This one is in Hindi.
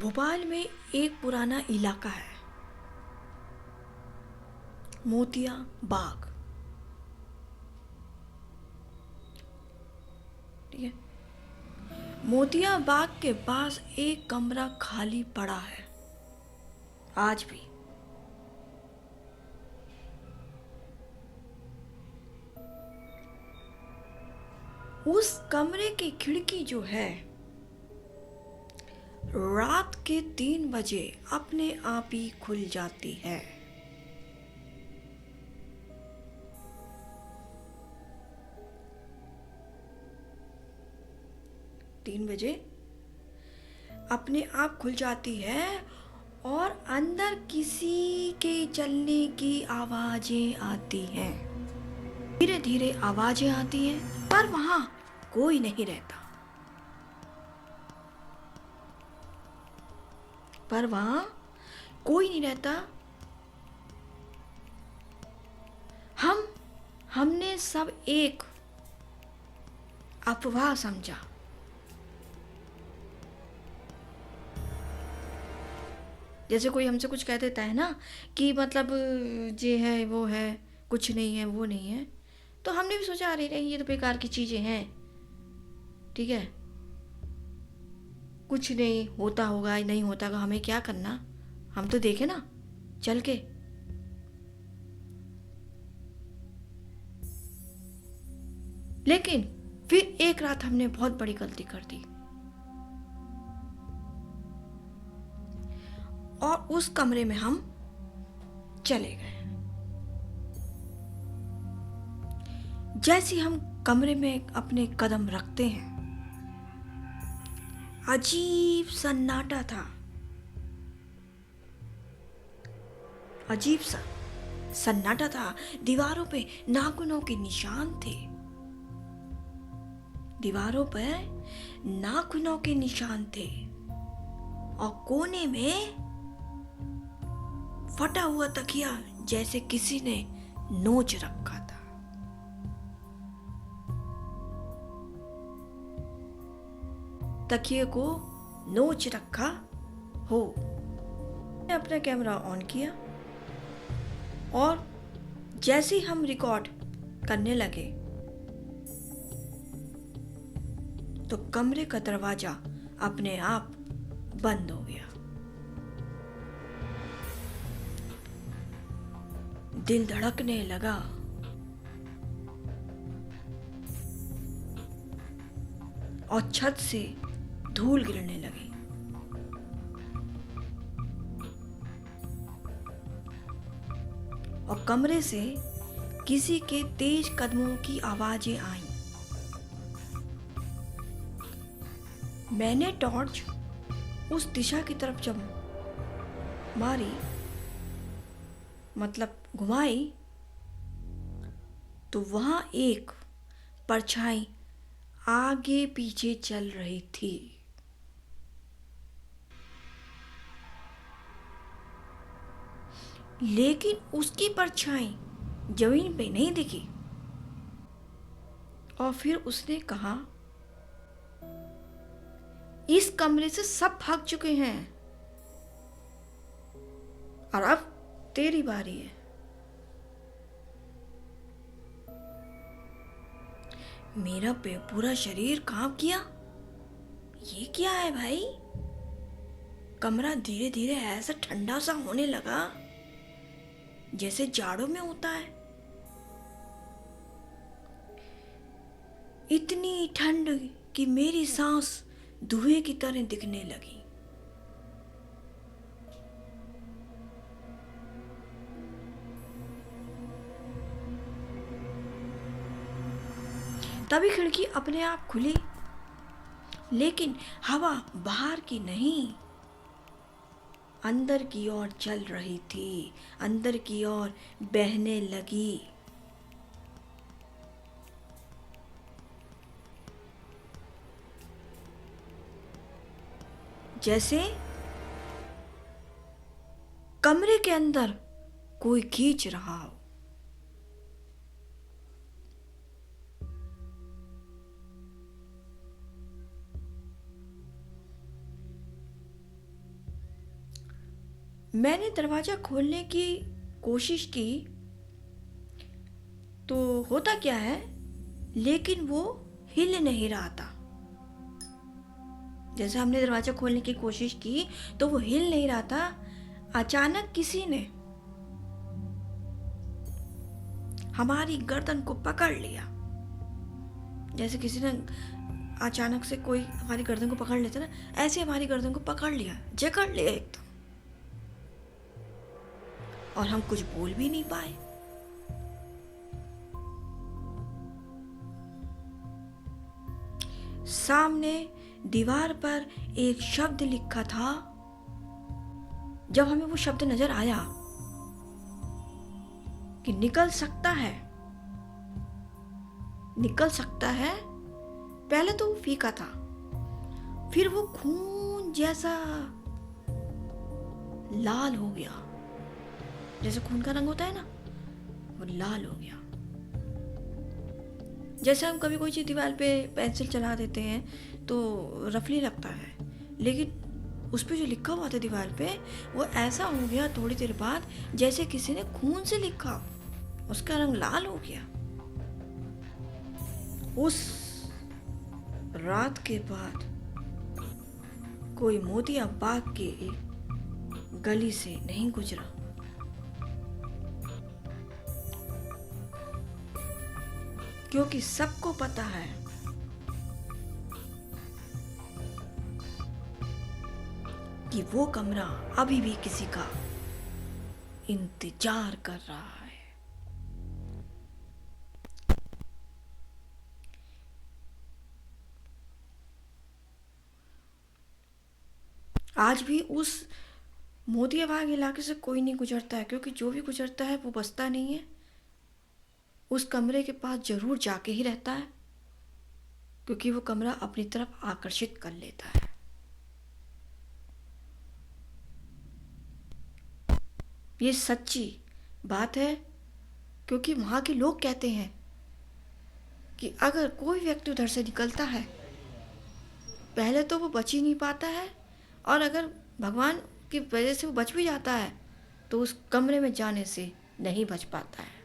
भोपाल में एक पुराना इलाका है, मोतिया बाग। ठीक है। मोतिया बाग के पास एक कमरा खाली पड़ा है आज भी। उस कमरे की खिड़की जो है रात के 3 बजे अपने आप ही खुल जाती है। 3 बजे अपने आप खुल जाती है और अंदर किसी के चलने की आवाजें आती हैं। धीरे धीरे आवाजें आती हैं, पर वहां कोई नहीं रहता। पर वहां कोई नहीं रहता। हमने सब एक अफवाह समझा। जैसे कोई हमसे कुछ कह देता है ना कि मतलब ये है वो है, कुछ नहीं है वो नहीं है, तो हमने भी सोचा अरे नहीं ये तो बेकार की चीजें हैं। ठीक है, कुछ नहीं होता होगा, नहीं होता होगा, हमें क्या करना, हम तो देखे ना चल के। लेकिन फिर एक रात हमने बहुत बड़ी गलती कर दी और उस कमरे में हम चले गए। जैसे हम कमरे में अपने कदम रखते हैं, अजीब सन्नाटा था। अजीब सा सन्नाटा था। दीवारों पे नाखूनों के निशान थे। दीवारों पर नाखूनों के निशान थे और कोने में फटा हुआ तकिया जैसे किसी ने नोच रखा था। तकिए को नोच रखा हो। मैंने अपना कैमरा ऑन किया और जैसे ही हम रिकॉर्ड करने लगे तो कमरे का दरवाजा अपने आप बंद हो गया। दिल धड़कने लगा और छत से धूल गिरने लगी। और कमरे से किसी के तेज कदमों की आवाजें आईं। मैंने टॉर्च उस दिशा की तरफ जब मारी, मतलब घुमाई, तो वहां एक परछाई आगे पीछे चल रही थी। लेकिन उसकी परछाई जमीन पे नहीं दिखी। और फिर उसने कहा, इस कमरे से सब भाग चुके हैं और अब तेरी बारी है। मेरा पूरा शरीर कांप गया। ये क्या है भाई? कमरा धीरे धीरे ऐसा ठंडा सा होने लगा जैसे जाड़ों में होता है। इतनी ठंड कि मेरी सांस धुएं की तरह दिखने लगी। तभी खिड़की अपने आप खुली, लेकिन हवा बाहर की नहीं, अंदर की ओर चल रही थी, अंदर की ओर बहने लगी। जैसे कमरे के अंदर कोई खींच रहा हो। मैंने दरवाज़ा खोलने की कोशिश की तो होता क्या है, लेकिन वो हिल नहीं रहा था। जैसे हमने दरवाज़ा खोलने की कोशिश की तो वो हिल नहीं रहा था। अचानक किसी ने हमारी गर्दन को पकड़ लिया। जैसे किसी ने अचानक से कोई हमारी गर्दन को पकड़ लेता ना, ऐसे हमारी गर्दन को पकड़ लिया, जकड़ लिया एकदम, और हम कुछ बोल भी नहीं पाए। सामने दीवार पर एक शब्द लिखा था। जब हमें वो शब्द नजर आया कि निकल सकता है, निकल सकता है, पहले तो वो फीका था, फिर वो खून जैसा लाल हो गया। जैसे खून का रंग होता है ना, वो लाल हो गया। जैसे हम कभी कोई चीज़ दीवार पे पेंसिल चला देते हैं तो रफली लगता है, लेकिन उस पर जो लिखा हुआ था दीवार पे, वो ऐसा हो गया थोड़ी देर बाद जैसे किसी ने खून से लिखा, उसका रंग लाल हो गया। उस रात के बाद कोई मोतिया बाग के गली से नहीं गुजरा। क्योंकि सबको पता है कि वो कमरा अभी भी किसी का इंतजार कर रहा है। आज भी उस मोतियाबाग इलाके से कोई नहीं गुजरता है, क्योंकि जो भी गुजरता है वो बचता नहीं है, उस कमरे के पास जरूर जाके ही रहता है, क्योंकि वो कमरा अपनी तरफ आकर्षित कर लेता है। ये सच्ची बात है, क्योंकि वहाँ के लोग कहते हैं कि अगर कोई व्यक्ति उधर से निकलता है, पहले तो वो बच ही नहीं पाता है, और अगर भगवान की वजह से वो बच भी जाता है तो उस कमरे में जाने से नहीं बच पाता है।